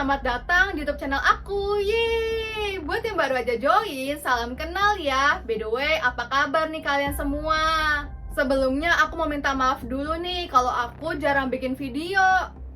selamat datang di YouTube channel aku. Yeay! Buat yang baru aja join, salam kenal ya. By the way, apa kabar nih kalian semua? Sebelumnya aku mau minta maaf dulu nih kalau aku jarang bikin video.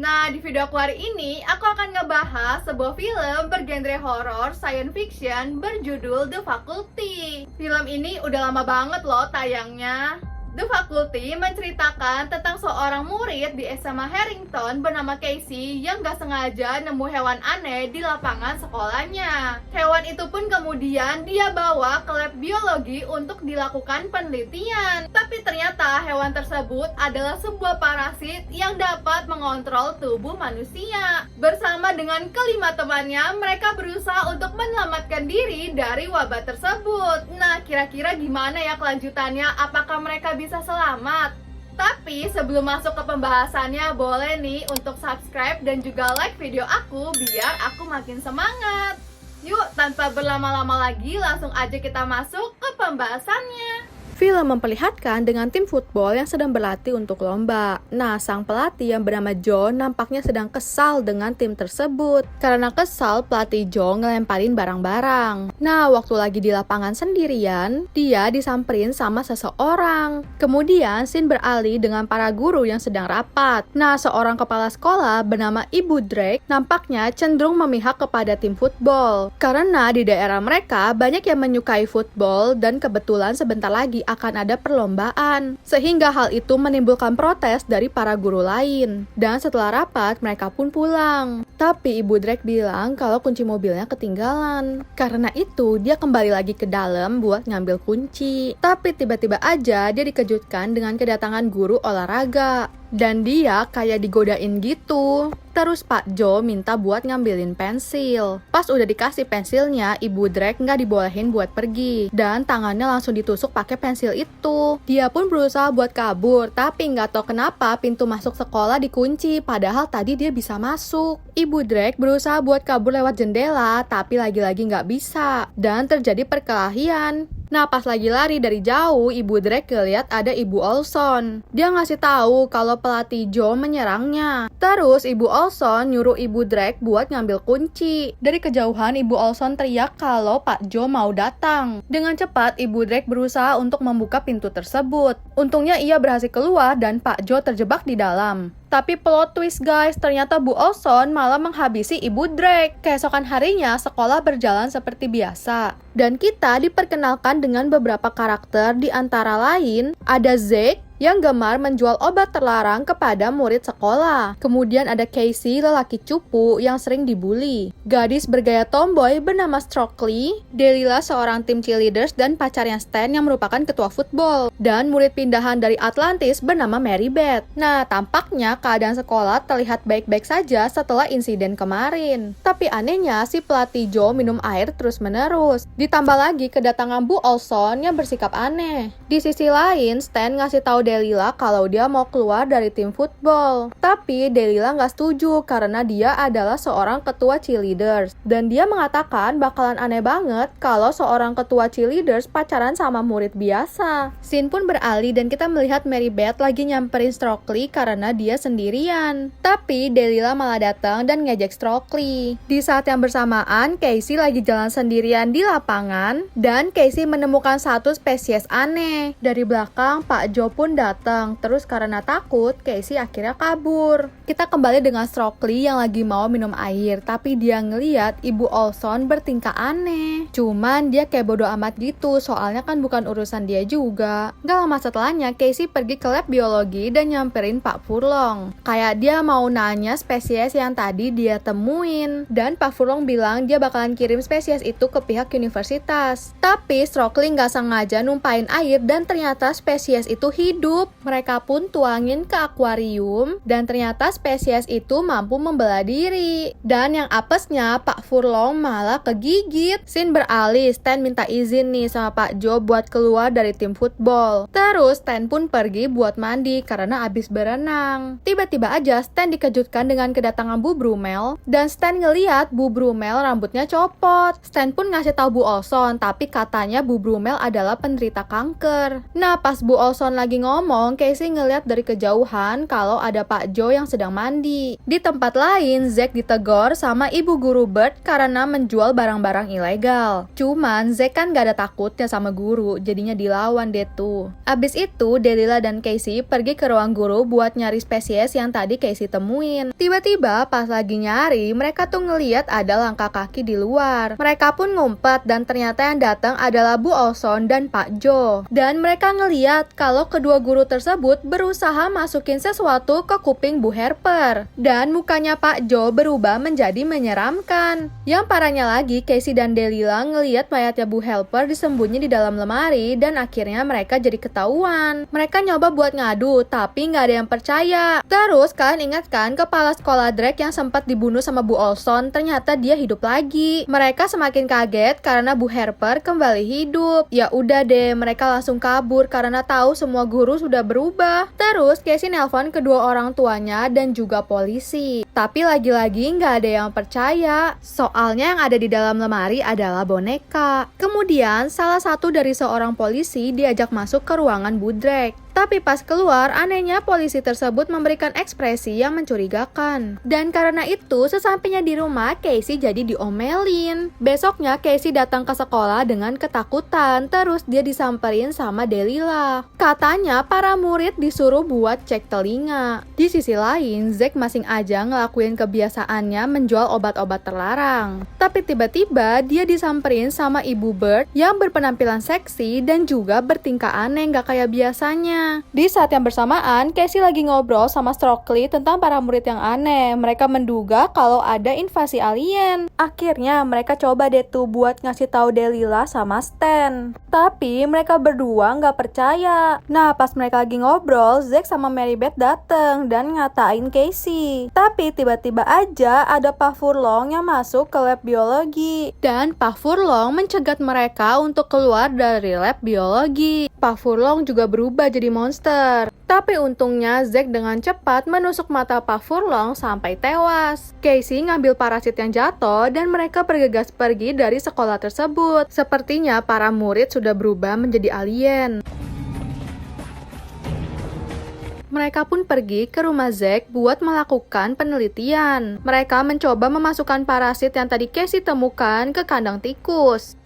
Nah, di video aku hari ini, aku akan ngebahas sebuah film bergenre horor science fiction berjudul The Faculty. Film ini udah lama banget loh tayangnya. The Faculty menceritakan tentang seorang murid di SMA Harrington bernama Casey yang gak sengaja nemu hewan aneh di lapangan sekolahnya. Hewan itu pun kemudian dia bawa ke lab biologi untuk dilakukan penelitian. Tapi ternyata hewan tersebut adalah sebuah parasit yang dapat mengontrol tubuh manusia. Bersama dengan kelima temannya, mereka berusaha untuk menyelamatkan diri dari wabah tersebut. Nah, kira-kira gimana ya kelanjutannya? Apakah mereka bisa selamat? Tapi sebelum masuk ke pembahasannya, boleh nih untuk subscribe dan juga like video aku biar aku makin semangat. Yuk, tanpa berlama-lama lagi, langsung aja kita masuk ke pembahasannya. Film memperlihatkan dengan tim football yang sedang berlatih untuk lomba. Nah, sang pelatih yang bernama Joe nampaknya sedang kesal dengan tim tersebut. Karena kesal, pelatih Joe ngelemparin barang-barang. Nah, waktu lagi di lapangan sendirian, dia disamperin sama seseorang. Kemudian, scene beralih dengan para guru yang sedang rapat. Nah, seorang kepala sekolah bernama Ibu Drake nampaknya cenderung memihak kepada tim football. Karena di daerah mereka banyak yang menyukai football dan kebetulan sebentar lagi akan ada perlombaan, sehingga hal itu menimbulkan protes dari para guru lain. Dan setelah rapat, mereka pun pulang. Tapi Ibu Drake bilang kalau kunci mobilnya ketinggalan. Karena itu, dia kembali lagi ke dalam buat ngambil kunci. Tapi tiba-tiba aja dia dikejutkan dengan kedatangan guru olahraga. Dan dia kayak digodain gitu. Terus Pak Joe minta buat ngambilin pensil. Pas udah dikasih pensilnya, Ibu Drake nggak dibolehin buat pergi. Dan tangannya langsung ditusuk pakai pensil itu. Dia pun berusaha buat kabur, tapi nggak tahu kenapa pintu masuk sekolah dikunci. Padahal tadi dia bisa masuk. Ibu Drake berusaha buat kabur lewat jendela, tapi lagi-lagi nggak bisa. Dan terjadi perkelahian. Nah, pas lagi lari dari jauh, Ibu Drake lihat ada Ibu Olson. Dia ngasih tahu kalau pelatih Joe menyerangnya. Terus Ibu Olson nyuruh Ibu Drake buat ngambil kunci. Dari kejauhan, Ibu Olson teriak kalau Pak Joe mau datang. Dengan cepat, Ibu Drake berusaha untuk membuka pintu tersebut. Untungnya ia berhasil keluar dan Pak Joe terjebak di dalam. Tapi plot twist guys, ternyata Bu Olson malah menghabisi Ibu Drake. Keesokan harinya, sekolah berjalan seperti biasa. Dan kita diperkenalkan dengan beberapa karakter, di antara lain ada Zeke yang gemar menjual obat terlarang kepada murid sekolah. Kemudian ada Casey, lelaki cupu yang sering dibully. Gadis bergaya tomboy bernama Stokely, Delilah seorang tim cheerleaders dan pacarnya Stan yang merupakan ketua football. Dan murid pindahan dari Atlantis bernama Mary Beth. Nah, tampaknya keadaan sekolah terlihat baik-baik saja setelah insiden kemarin. Tapi anehnya si pelatih Joe minum air terus-menerus. Ditambah lagi kedatangan Bu Olson yang bersikap aneh. Di sisi lain, Stan ngasih tahu Delilah kalau dia mau keluar dari tim football. Tapi Delilah nggak setuju karena dia adalah seorang ketua cheerleaders. Dan dia mengatakan bakalan aneh banget kalau seorang ketua cheerleaders pacaran sama murid biasa. Scene pun beralih dan kita melihat Mary Beth lagi nyamperin Stokely karena dia sendirian. Tapi Delilah malah datang dan ngejek Stokely. Di saat yang bersamaan, Casey lagi jalan sendirian di lapangan dan Casey menemukan satu spesies aneh. Dari belakang, Pak Joe pun datang. Terus karena takut, Casey akhirnya kabur. Kita kembali dengan Stokely yang lagi mau minum air, tapi dia ngeliat Ibu Olson bertingkah aneh. Cuman dia kayak bodo amat gitu, soalnya kan bukan urusan dia juga. Gak lama setelahnya, Casey pergi ke lab biologi dan nyamperin Pak Furlong. Kayak dia mau nanya spesies yang tadi dia temuin. Dan Pak Furlong bilang dia bakalan kirim spesies itu ke pihak universitas. Tapi Stokely gak sengaja numpain air dan ternyata spesies itu hidup. Mereka pun tuangin ke akuarium dan ternyata spesies itu mampu membela diri. Dan yang apesnya, Pak Furlong malah kegigit. Scene beralih, Stan minta izin nih sama Pak Joe buat keluar dari tim football. Terus Stan pun pergi buat mandi karena abis berenang. Tiba-tiba aja Stan dikejutkan dengan kedatangan Bu Brumel dan Stan ngeliat Bu Brumel rambutnya copot. Stan pun ngasih tahu Bu Olson, tapi katanya Bu Brumel adalah penderita kanker. Nah, pas Bu Olson lagi ngomong ngomong-ngomong, Casey ngeliat dari kejauhan kalau ada Pak Joe yang sedang mandi. Di tempat lain, Zack ditegur sama ibu guru Bert karena menjual barang-barang ilegal. Cuman Zack kan gak ada takutnya sama guru, jadinya dilawan deh tuh. Abis itu, Delilah dan Casey pergi ke ruang guru buat nyari spesies yang tadi Casey temuin. Tiba-tiba pas lagi nyari, mereka tuh ngeliat ada langkah kaki di luar. Mereka pun ngumpet dan ternyata yang datang adalah Bu Olson dan Pak Joe. Dan mereka ngeliat kalau kedua guru tersebut berusaha masukin sesuatu ke kuping Bu Harper. Dan mukanya Pak Joe berubah menjadi menyeramkan. Yang parahnya lagi, Casey dan Delilah ngeliat mayatnya Bu Harper disembunyi di dalam lemari dan akhirnya mereka jadi ketahuan. Mereka nyoba buat ngadu, tapi nggak ada yang percaya. Terus kalian ingat kan kepala sekolah Drake yang sempat dibunuh sama Bu Olson, ternyata dia hidup lagi. Mereka semakin kaget karena Bu Harper kembali hidup. Ya udah deh, mereka langsung kabur karena tahu semua guru sudah berubah. Terus Casey nelpon kedua orang tuanya dan juga polisi. Tapi lagi-lagi nggak ada yang percaya. Soalnya yang ada di dalam lemari adalah boneka. Kemudian salah satu dari seorang polisi diajak masuk ke ruangan Bu Drake. Tapi pas keluar, anehnya polisi tersebut memberikan ekspresi yang mencurigakan. Dan karena itu, sesampainya di rumah, Casey jadi diomelin. Besoknya, Casey datang ke sekolah dengan ketakutan, terus dia disamperin sama Delilah. Katanya, para murid disuruh buat cek telinga. Di sisi lain, Zack masing aja ngelakuin kebiasaannya menjual obat-obat terlarang. Tapi tiba-tiba, dia disamperin sama Ibu Bert yang berpenampilan seksi dan juga bertingkah aneh gak kayak biasanya. Di saat yang bersamaan, Casey lagi ngobrol sama Stokely tentang para murid yang aneh. Mereka menduga kalau ada invasi alien. Akhirnya mereka coba deh tuh buat ngasih tahu Delilah sama Stan. Tapi mereka berdua nggak percaya. Nah pas mereka lagi ngobrol, Zack sama Mary Beth dateng dan ngatain Casey. Tapi tiba-tiba aja ada Pak Furlong yang masuk ke lab biologi. Dan Pak Furlong mencegat mereka untuk keluar dari lab biologi. Pak Furlong juga berubah jadi monster. Tapi untungnya Zack dengan cepat menusuk mata Pak Furlong sampai tewas. Casey ngambil parasit yang jatuh dan mereka bergegas pergi dari sekolah tersebut. Sepertinya para murid sudah berubah menjadi alien. Mereka pun pergi ke rumah Zack buat melakukan penelitian. Mereka mencoba memasukkan parasit yang tadi Casey temukan ke kandang tikus.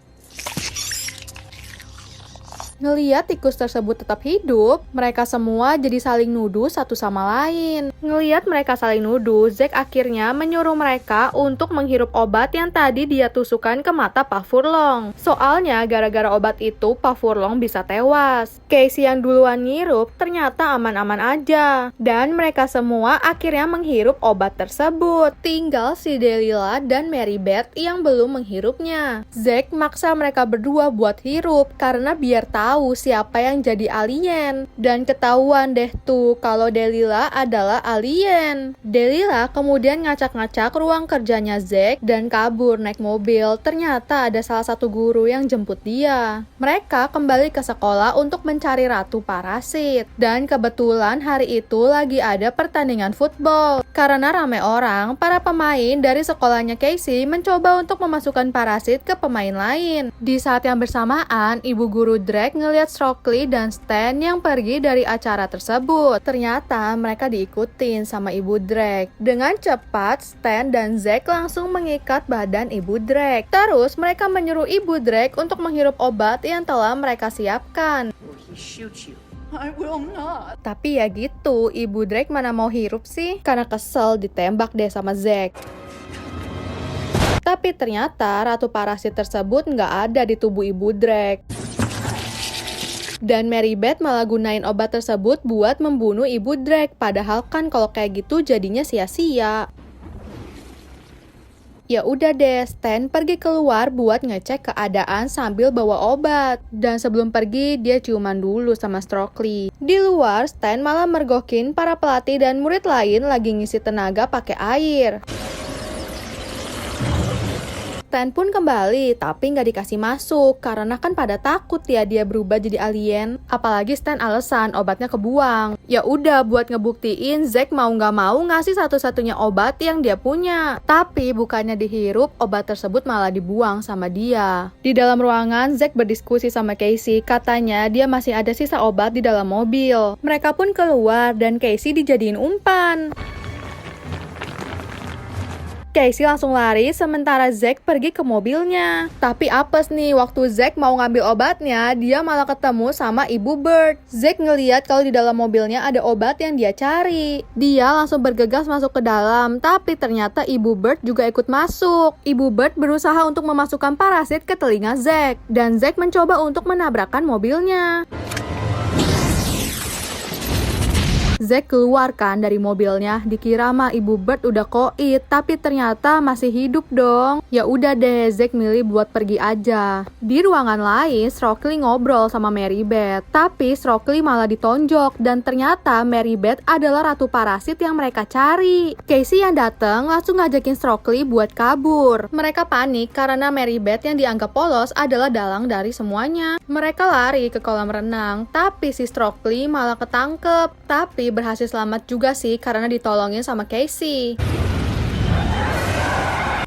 Ngeliat tikus tersebut tetap hidup, mereka semua jadi saling nuduh satu sama lain. Ngeliat mereka saling nuduh, Zack akhirnya menyuruh mereka untuk menghirup obat yang tadi dia tusukkan ke mata Pak Furlong. Soalnya gara-gara obat itu Pak Furlong bisa tewas. Casey yang duluan ngirup ternyata aman-aman aja. Dan mereka semua akhirnya menghirup obat tersebut. Tinggal si Delilah dan Mary Beth yang belum menghirupnya. Zack maksa mereka berdua buat hirup karena biar tahu siapa yang jadi alien. Dan ketahuan deh tuh kalau Delilah adalah alien. Delilah kemudian ngacak-ngacak ruang kerjanya Zack dan kabur naik mobil. Ternyata ada salah satu guru yang jemput dia. Mereka kembali ke sekolah untuk mencari ratu parasit. Dan kebetulan hari itu lagi ada pertandingan football. Karena rame orang, para pemain dari sekolahnya Casey mencoba untuk memasukkan parasit ke pemain lain. Di saat yang bersamaan, ibu guru Drake ngelihat Stokely dan Stan yang pergi dari acara tersebut. Ternyata mereka diikutin sama ibu Drake. Dengan cepat, Stan dan Zack langsung mengikat badan ibu Drake. Terus mereka menyuruh ibu Drake untuk menghirup obat yang telah mereka siapkan. I will not. Tapi ya gitu, ibu Drake mana mau hirup sih? Karena kesel ditembak deh sama Zack. Tapi ternyata ratu parasit tersebut nggak ada di tubuh ibu Drake. Dan Mary Beth malah gunain obat tersebut buat membunuh ibu Drake. Padahal kan kalau kayak gitu jadinya sia-sia. Ya udah deh, Stan pergi keluar buat ngecek keadaan sambil bawa obat. Dan sebelum pergi, dia ciuman dulu sama Stokely. Di luar, Stan malah mergokin para pelatih dan murid lain lagi ngisi tenaga pakai air. Stan pun kembali, tapi nggak dikasih masuk karena kan pada takut ya dia berubah jadi alien. Apalagi Stan alasan obatnya kebuang. Ya udah buat ngebuktiin Zack mau nggak mau ngasih satu-satunya obat yang dia punya. Tapi bukannya dihirup, obat tersebut malah dibuang sama dia. Di dalam ruangan, Zack berdiskusi sama Casey. Katanya dia masih ada sisa obat di dalam mobil. Mereka pun keluar dan Casey dijadiin umpan. Casey langsung lari sementara Zack pergi ke mobilnya. Tapi apes nih, waktu Zack mau ngambil obatnya, dia malah ketemu sama Ibu Bird. Zack ngeliat kalau di dalam mobilnya ada obat yang dia cari. Dia langsung bergegas masuk ke dalam, tapi ternyata Ibu Bird juga ikut masuk. Ibu Bird berusaha untuk memasukkan parasit ke telinga Zack, dan Zack mencoba untuk menabrakkan mobilnya. Zack keluar kan dari mobilnya, dikira mah Ibu Bird udah koit, tapi ternyata masih hidup dong. Ya udah deh, Zack milih buat pergi aja. Di ruangan lain, Stokely ngobrol sama Mary Beth, tapi Stokely malah ditonjok dan ternyata Mary Beth adalah ratu parasit yang mereka cari. Casey yang datang langsung ngajakin Stokely buat kabur. Mereka panik karena Mary Beth yang dianggap polos adalah dalang dari semuanya. Mereka lari ke kolam renang, tapi si Stokely malah ketangkep. Tapi berhasil selamat juga sih karena ditolongin sama Casey.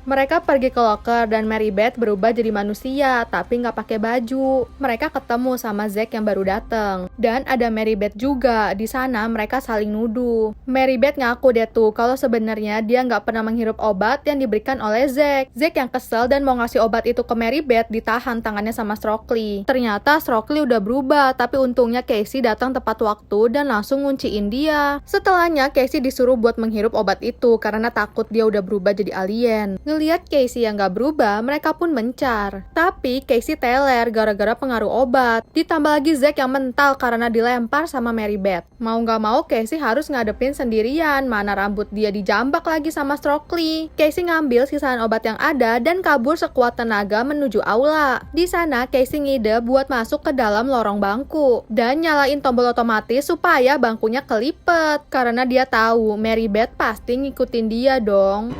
Mereka pergi ke locker dan Mary Beth berubah jadi manusia, tapi nggak pakai baju. Mereka ketemu sama Zack yang baru datang. Dan ada Mary Beth juga. Di sana mereka saling nuduh. Mary Beth ngaku deh tuh kalau sebenarnya dia nggak pernah menghirup obat yang diberikan oleh Zack. Zack yang kesel dan mau ngasih obat itu ke Mary Beth ditahan tangannya sama Stokely. Ternyata Stokely udah berubah, tapi untungnya Casey datang tepat waktu dan langsung ngunciin dia. Setelahnya Casey disuruh buat menghirup obat itu karena takut dia udah berubah jadi alien. Lihat Casey yang gak berubah, mereka pun mencar. Tapi Casey teler gara-gara pengaruh obat. Ditambah lagi Zack yang mental karena dilempar sama Mary Beth. Mau gak mau Casey harus ngadepin sendirian, mana rambut dia dijambak lagi sama Stokely. Casey ngambil sisaan obat yang ada dan kabur sekuat tenaga menuju aula. Di sana Casey ngide buat masuk ke dalam lorong bangku dan nyalain tombol otomatis supaya bangkunya kelipet. Karena dia tahu Mary Beth pasti ngikutin dia dong.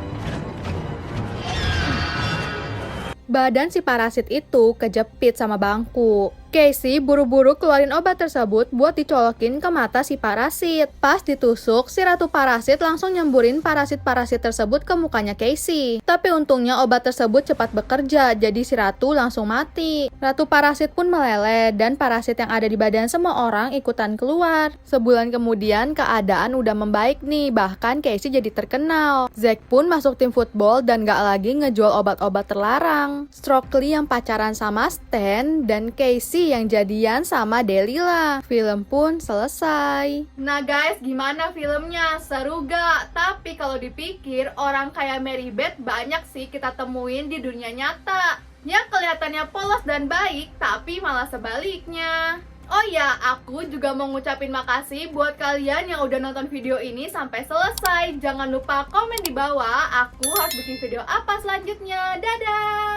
Badan si parasit itu kejepit sama bangku. Casey buru-buru keluarin obat tersebut buat dicolokin ke mata si parasit. Pas ditusuk, si ratu parasit langsung nyemburin parasit-parasit tersebut ke mukanya Casey. Tapi untungnya obat tersebut cepat bekerja, jadi si ratu langsung mati. Ratu parasit pun meleleh dan parasit yang ada di badan semua orang ikutan keluar. Sebulan kemudian keadaan udah membaik nih, bahkan Casey jadi terkenal. Zack pun masuk tim football dan gak lagi ngejual obat-obat terlarang. Stokely yang pacaran sama Stan dan Casey yang jadian sama Delilah. Film pun selesai. Nah guys, gimana filmnya? Seru gak? Tapi kalau dipikir, orang kayak Mary Beth banyak sih kita temuin di dunia nyata. Yang kelihatannya polos dan baik, tapi malah sebaliknya. Oh ya, aku juga mau ngucapin makasih buat kalian yang udah nonton video ini sampai selesai. Jangan lupa komen di bawah, aku harus bikin video apa selanjutnya. Dadah!